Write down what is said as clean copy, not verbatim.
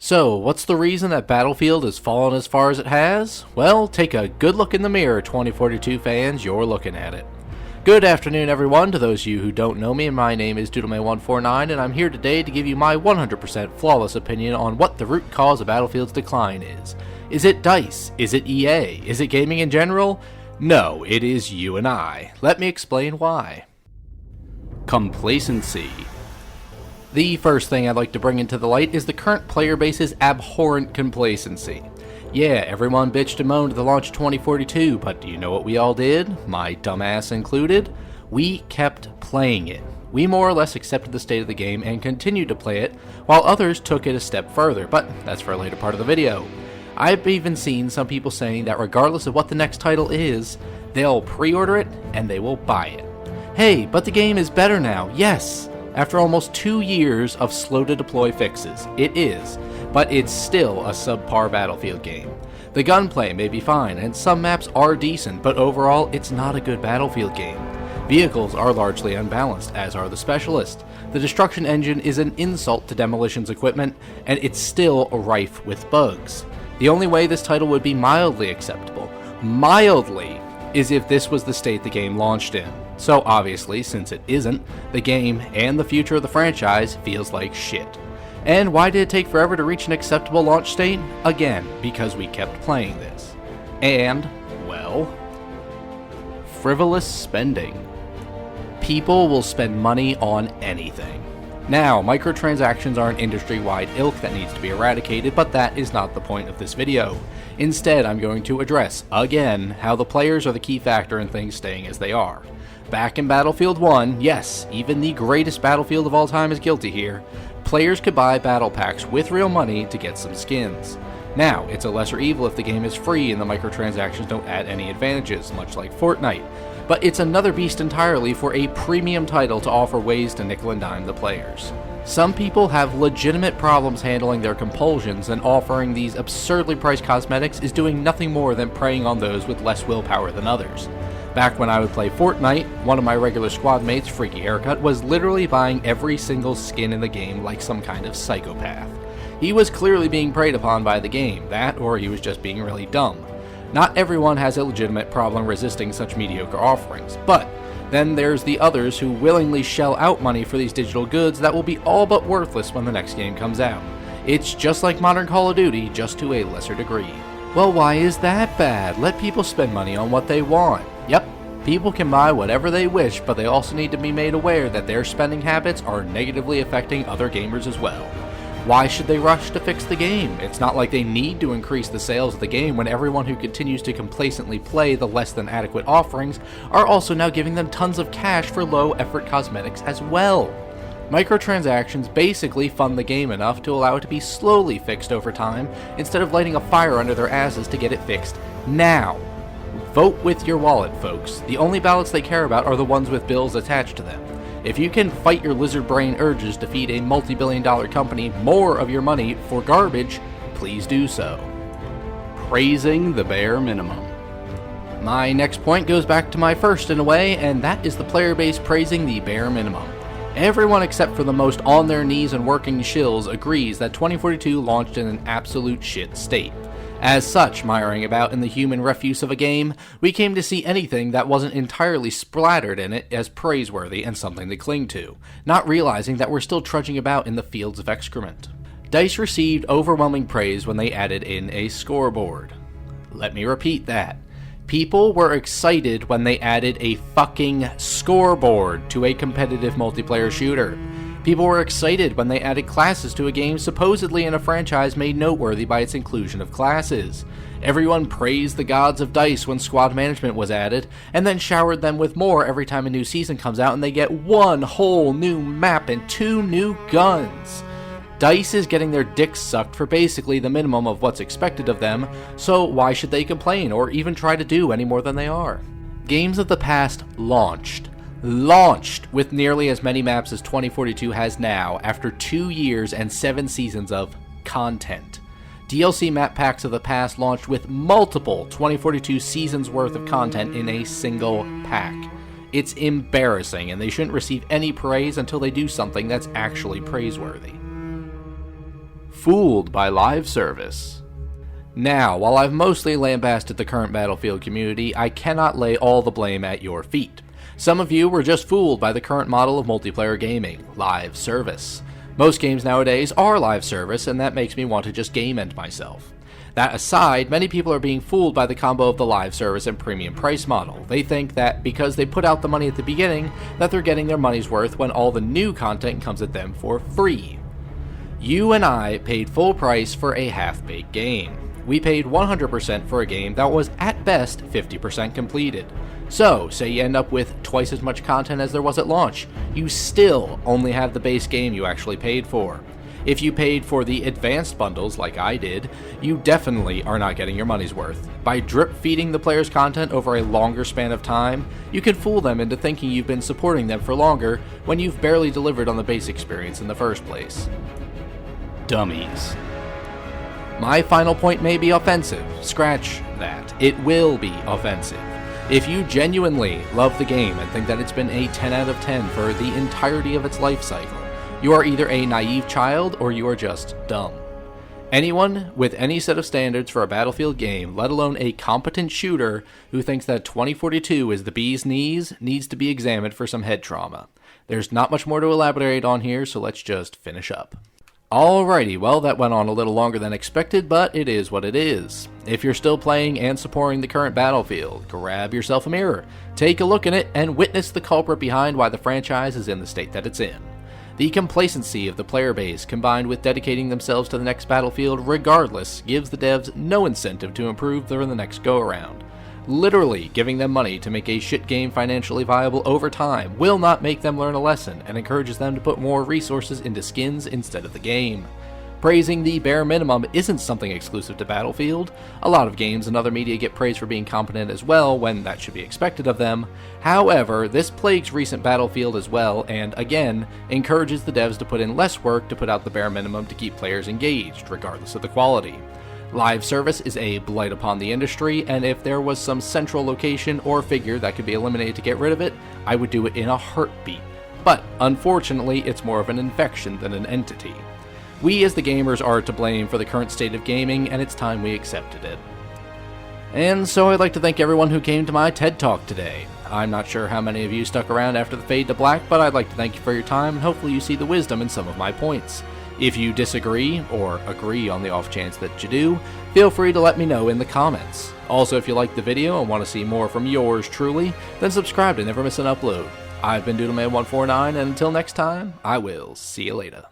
So, what's the reason that Battlefield has fallen as far as it has? Well, take a good look in the mirror, 2042 fans, you're looking at it. Good afternoon, everyone. To those of you who don't know me, my name is DoodleMan149, and I'm here today to give you my 100% flawless opinion on what the root cause of Battlefield's decline is. Is it DICE? Is it EA? Is it gaming in general? No, it is you and I. Let me explain why. Complacency. The first thing I'd like to bring into the light is the current player base's abhorrent complacency. Yeah, everyone bitched and moaned at the launch of 2042, but do you know what we all did? My dumbass included? We kept playing it. We more or less accepted the state of the game and continued to play it, while others took it a step further, but that's for a later part of the video. I've even seen some people saying that regardless of what the next title is, they'll pre-order it and they will buy it. Hey, but the game is better now, yes! After almost 2 years of slow-to-deploy fixes, it is, but it's still a subpar Battlefield game. The gunplay may be fine, and some maps are decent, but overall, it's not a good Battlefield game. Vehicles are largely unbalanced, as are the specialists. The destruction engine is an insult to Demolition's equipment, and it's still rife with bugs. The only way this title would be mildly acceptable, is if this was the state the game launched in. So obviously, since it isn't, the game and the future of the franchise feels like shit. And why did it take forever to reach an acceptable launch state? Again, because we kept playing this. And, well, frivolous spending. People will spend money on anything. Now, microtransactions are an industry-wide ilk that needs to be eradicated, but that is not the point of this video. Instead, I'm going to address, again, how the players are the key factor in things staying as they are. Back in Battlefield 1, yes, even the greatest Battlefield of all time is guilty here, players could buy battle packs with real money to get some skins. Now, it's a lesser evil if the game is free and the microtransactions don't add any advantages, much like Fortnite. But it's another beast entirely for a premium title to offer ways to nickel and dime the players. Some people have legitimate problems handling their compulsions, and offering these absurdly priced cosmetics is doing nothing more than preying on those with less willpower than others. Back when I would play Fortnite, one of my regular squad mates, Freaky Haircut, was literally buying every single skin in the game like some kind of psychopath. He was clearly being preyed upon by the game, that or he was just being really dumb. Not everyone has a legitimate problem resisting such mediocre offerings, but then there's the others who willingly shell out money for these digital goods that will be all but worthless when the next game comes out. It's just like modern Call of Duty, just to a lesser degree. Well, why is that bad? Let people spend money on what they want. Yep, people can buy whatever they wish, but they also need to be made aware that their spending habits are negatively affecting other gamers as well. Why should they rush to fix the game? It's not like they need to increase the sales of the game when everyone who continues to complacently play the less than adequate offerings are also now giving them tons of cash for low effort cosmetics as well. Microtransactions basically fund the game enough to allow it to be slowly fixed over time instead of lighting a fire under their asses to get it fixed now. Vote with your wallet, folks. The only ballots they care about are the ones with bills attached to them. If you can fight your lizard brain urges to feed a multi-billion-dollar company more of your money for garbage, please do so. Praising the bare minimum. My next point goes back to my first in a way, and that is the player base praising the bare minimum. Everyone except for the most on their knees and working shills agrees that 2042 launched in an absolute shit state. As such, miring about in the human refuse of a game, we came to see anything that wasn't entirely splattered in it as praiseworthy and something to cling to, not realizing that we're still trudging about in the fields of excrement. DICE received overwhelming praise when they added in a scoreboard. Let me repeat that. People were excited when they added a fucking scoreboard to a competitive multiplayer shooter. People were excited when they added classes to a game supposedly in a franchise made noteworthy by its inclusion of classes. Everyone praised the gods of DICE when squad management was added, and then showered them with more every time a new season comes out and they get one whole new map and 2 new guns. DICE is getting their dicks sucked for basically the minimum of what's expected of them, so why should they complain or even try to do any more than they are? Games of the past launched with nearly as many maps as 2042 has now after 2 years and 7 seasons of content. DLC map packs of the past launched with multiple 2042 seasons worth of content in a single pack. It's embarrassing, and they shouldn't receive any praise until they do something that's actually praiseworthy. fooled by live service. Now, while I've mostly lambasted the current Battlefield community, I cannot lay all the blame at your feet. Some of you were just fooled by the current model of multiplayer gaming, live service. Most games nowadays are live service, and that makes me want to just game end myself. That aside, many people are being fooled by the combo of the live service and premium price model. They think that because they put out the money at the beginning, that they're getting their money's worth when all the new content comes at them for free. You and I paid full price for a half-baked game. We paid 100% for a game that was at best 50% completed. So, say you end up with twice as much content as there was at launch, you still only have the base game you actually paid for. If you paid for the advanced bundles like I did, you definitely are not getting your money's worth. By drip feeding the players content over a longer span of time, you can fool them into thinking you've been supporting them for longer when you've barely delivered on the base experience in the first place. Dummies. My final point may be offensive. Scratch that. It will be offensive. If you genuinely love the game and think that it's been a 10 out of 10 for the entirety of its life cycle, you are either a naive child or you are just dumb. Anyone with any set of standards for a Battlefield game, let alone a competent shooter who thinks that 2042 is the bee's knees, needs to be examined for some head trauma. There's not much more to elaborate on here, so let's just finish up. Alrighty, well that went on a little longer than expected, but it is what it is. If you're still playing and supporting the current Battlefield, grab yourself a mirror, take a look in it, and witness the culprit behind why the franchise is in the state that it's in. The complacency of the player base, combined with dedicating themselves to the next Battlefield regardless, gives the devs no incentive to improve for the next go-around. Literally giving them money to make a shit game financially viable over time will not make them learn a lesson and encourages them to put more resources into skins instead of the game. Praising the bare minimum isn't something exclusive to Battlefield. A lot of games and other media get praised for being competent as well when that should be expected of them. However, this plagues recent Battlefield as well and, again, encourages the devs to put in less work to put out the bare minimum to keep players engaged, regardless of the quality. Live service is a blight upon the industry, and if there was some central location or figure that could be eliminated to get rid of it, I would do it in a heartbeat. But, unfortunately, it's more of an infection than an entity. We as the gamers are to blame for the current state of gaming, and it's time we accepted it. And so I'd like to thank everyone who came to my TED Talk today. I'm not sure how many of you stuck around after the fade to black, but I'd like to thank you for your time, and hopefully you see the wisdom in some of my points. If you disagree, or agree on the off chance that you do, feel free to let me know in the comments. Also, if you liked the video and want to see more from yours truly, then subscribe to never miss an upload. I've been Doodleman149, and until next time, I will see you later.